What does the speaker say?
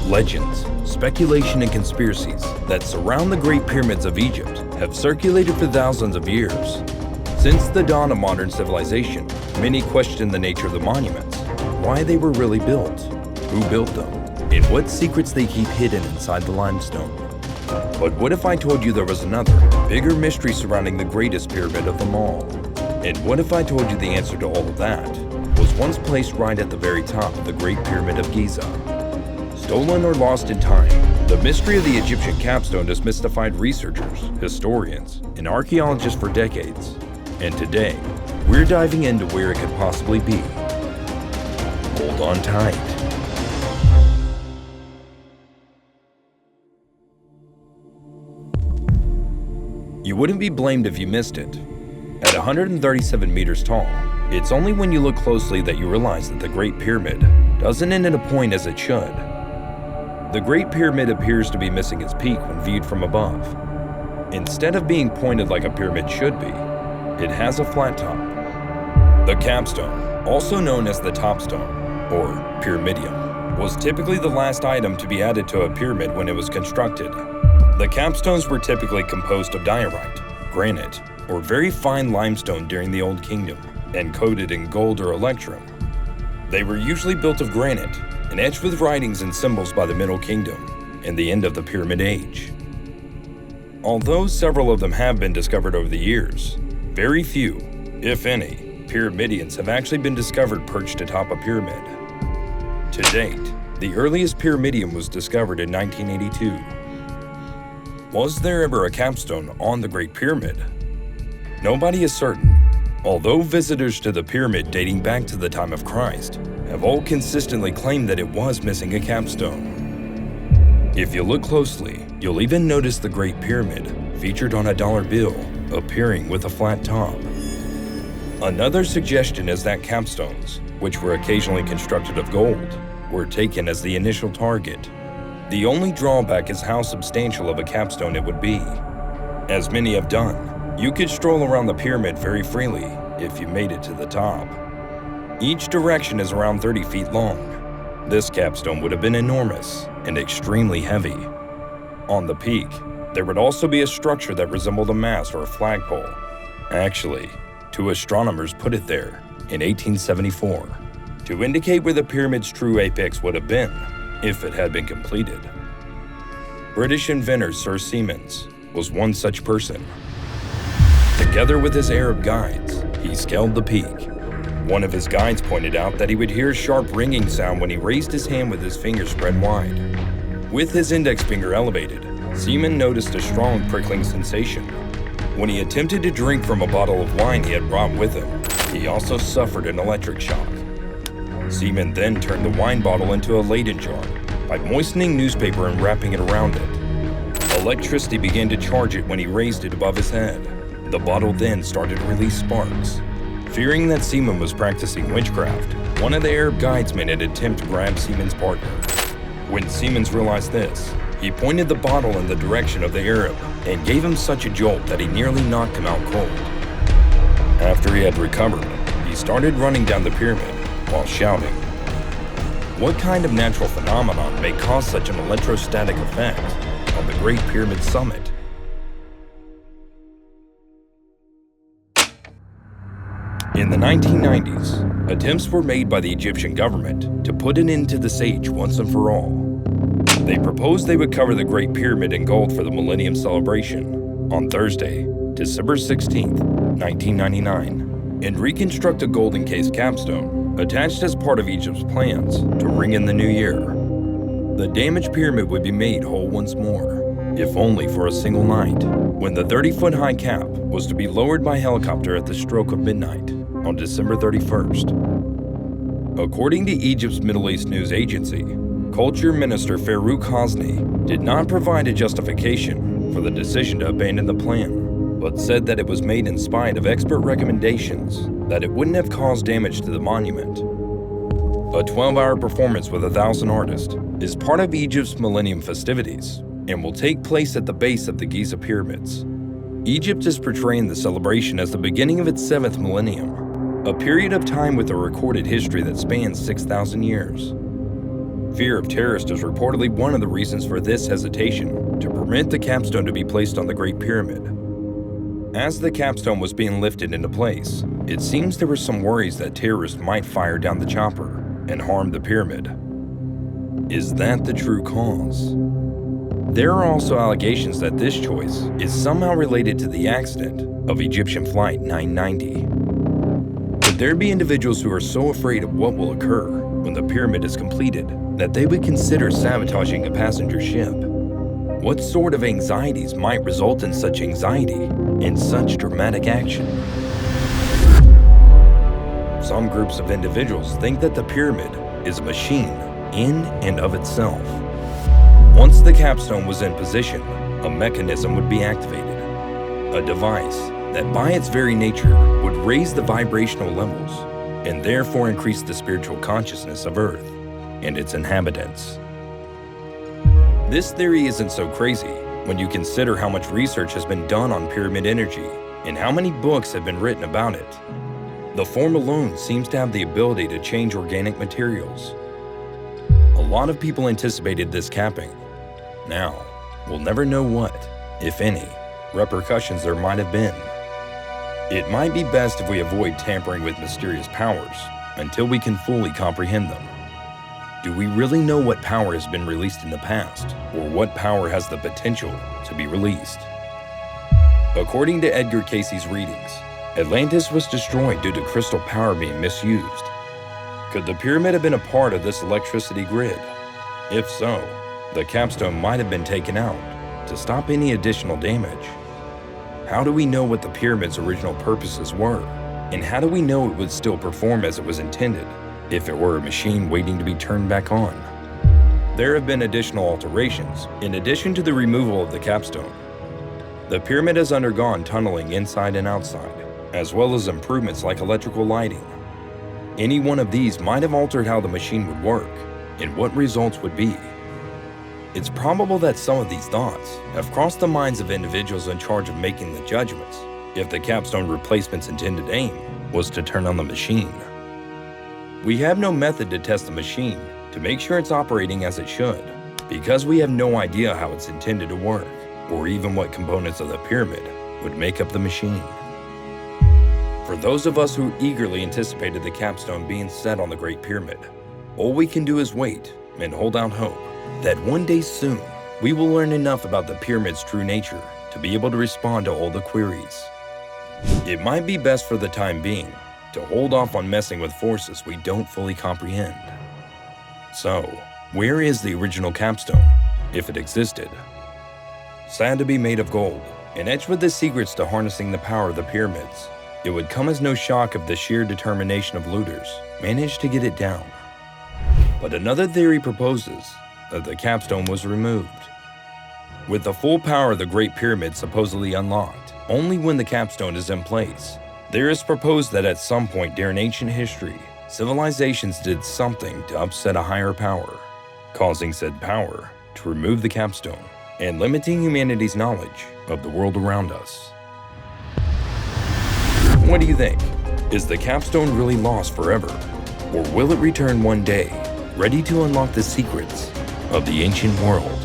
Legends, speculation, and conspiracies that surround the Great Pyramids of Egypt have circulated for thousands of years. Since the dawn of modern civilization, many question the nature of the monuments, why they were really built, who built them, and what secrets they keep hidden inside the limestone. But what if I told you there was another, bigger mystery surrounding the greatest pyramid of them all? And what if I told you the answer to all of that was once placed right at the very top of the Great Pyramid of Giza? Stolen or lost in time, the mystery of the Egyptian capstone has mystified researchers, historians, and archaeologists for decades. And today, we're diving into where it could possibly be. Hold on tight. You wouldn't be blamed if you missed it. At 137 meters tall, it's only when you look closely that you realize that the Great Pyramid doesn't end at a point as it should. The Great Pyramid appears to be missing its peak when viewed from above. Instead of being pointed like a pyramid should be, it has a flat top. The capstone, also known as the topstone, or pyramidium, was typically the last item to be added to a pyramid when it was constructed. The capstones were typically composed of diorite, granite, or very fine limestone during the Old Kingdom, and coated in gold or electrum. They were usually built of granite and etched with writings and symbols by the Middle Kingdom and the end of the Pyramid Age. Although several of them have been discovered over the years, very few, if any, pyramidions have actually been discovered perched atop a pyramid. To date, the earliest pyramidium was discovered in 1982. Was there ever a capstone on the Great Pyramid? Nobody is certain, although visitors to the pyramid dating back to the time of Christ have all consistently claimed that it was missing a capstone. If you look closely, you'll even notice the Great Pyramid featured on a dollar bill, appearing with a flat top. Another suggestion is that capstones, which were occasionally constructed of gold, were taken as the initial target. The only drawback is how substantial of a capstone it would be. As many have done, you could stroll around the pyramid very freely if you made it to the top. Each direction is around 30 feet long. This capstone would have been enormous and extremely heavy. On the peak, there would also be a structure that resembled a mast or a flagpole. Actually, two astronomers put it there in 1874 to indicate where the pyramid's true apex would have been if it had been completed. British inventor Sir Siemens was one such person. Together with his Arab guides, he scaled the peak. One of his guides pointed out that he would hear a sharp ringing sound when he raised his hand with his fingers spread wide. With his index finger elevated, Siemens noticed a strong prickling sensation. When he attempted to drink from a bottle of wine he had brought with him, he also suffered an electric shock. Siemens then turned the wine bottle into a Leyden jar by moistening newspaper and wrapping it around it. Electricity began to charge it when he raised it above his head. The bottle then started to release sparks. Fearing that Siemens was practicing witchcraft, one of the Arab guides made an attempt to grab Siemens' partner. When Siemens realized this, he pointed the bottle in the direction of the Arab and gave him such a jolt that he nearly knocked him out cold. After he had recovered, he started running down the pyramid while shouting. What kind of natural phenomenon may cause such an electrostatic effect on the Great Pyramid summit? In the 1990s, attempts were made by the Egyptian government to put an end to the siege once and for all. They proposed they would cover the Great Pyramid in gold for the Millennium Celebration on Thursday, December 16, 1999, and reconstruct a golden-cased capstone attached as part of Egypt's plans to ring in the new year. The damaged pyramid would be made whole once more, if only for a single night, when the 30-foot-high cap was to be lowered by helicopter at the stroke of midnight on December 31st. According to Egypt's Middle East news agency, Culture Minister Farouk Hosni did not provide a justification for the decision to abandon the plan, but said that it was made in spite of expert recommendations that it wouldn't have caused damage to the monument. A 12-hour performance with 1,000 artists is part of Egypt's Millennium festivities and will take place at the base of the Giza pyramids. Egypt is portraying the celebration as the beginning of its 7th millennium, a period of time with a recorded history that spans 6,000 years. Fear of terrorists is reportedly one of the reasons for this hesitation to permit the capstone to be placed on the Great Pyramid. As the capstone was being lifted into place, it seems there were some worries that terrorists might fire down the chopper and harm the pyramid. Is that the true cause? There are also allegations that this choice is somehow related to the accident of Egyptian Flight 990. Could there be individuals who are so afraid of what will occur when the pyramid is completed that they would consider sabotaging a passenger ship? What sort of anxieties might result in such anxiety and such dramatic action? Some groups of individuals think that the pyramid is a machine in and of itself. Once the capstone was in position, a mechanism would be activated, a device that by its very nature would raise the vibrational levels and therefore increase the spiritual consciousness of Earth and its inhabitants. This theory isn't so crazy when you consider how much research has been done on pyramid energy and how many books have been written about it. The form alone seems to have the ability to change organic materials. A lot of people anticipated this capping. Now, we'll never know what, if any, repercussions there might have been. It might be best if we avoid tampering with mysterious powers until we can fully comprehend them. Do we really know what power has been released in the past, or what power has the potential to be released? According to Edgar Cayce's readings, Atlantis was destroyed due to crystal power being misused. Could the pyramid have been a part of this electricity grid? If so, the capstone might have been taken out to stop any additional damage. How do we know what the pyramid's original purposes were? And how do we know it would still perform as it was intended if it were a machine waiting to be turned back on? There have been additional alterations in addition to the removal of the capstone. The pyramid has undergone tunneling inside and outside, as well as improvements like electrical lighting. Any one of these might have altered how the machine would work and what results would be. It's probable that some of these thoughts have crossed the minds of individuals in charge of making the judgments if the capstone replacement's intended aim was to turn on the machine. We have no method to test the machine to make sure it's operating as it should, because we have no idea how it's intended to work, or even what components of the pyramid would make up the machine. For those of us who eagerly anticipated the capstone being set on the Great Pyramid, all we can do is wait and hold out hope that one day soon we will learn enough about the pyramid's true nature to be able to respond to all the queries. It might be best for the time being to hold off on messing with forces we don't fully comprehend. So, where is the original capstone, if it existed? Said to be made of gold and etched with the secrets to harnessing the power of the pyramids, it would come as no shock if the sheer determination of looters managed to get it down. But another theory proposes that the capstone was removed. With the full power of the Great Pyramid supposedly unlocked only when the capstone is in place, there is proposed that at some point during ancient history, civilizations did something to upset a higher power, causing said power to remove the capstone and limiting humanity's knowledge of the world around us. What do you think? Is the capstone really lost forever? Or will it return one day, ready to unlock the secrets of the ancient world?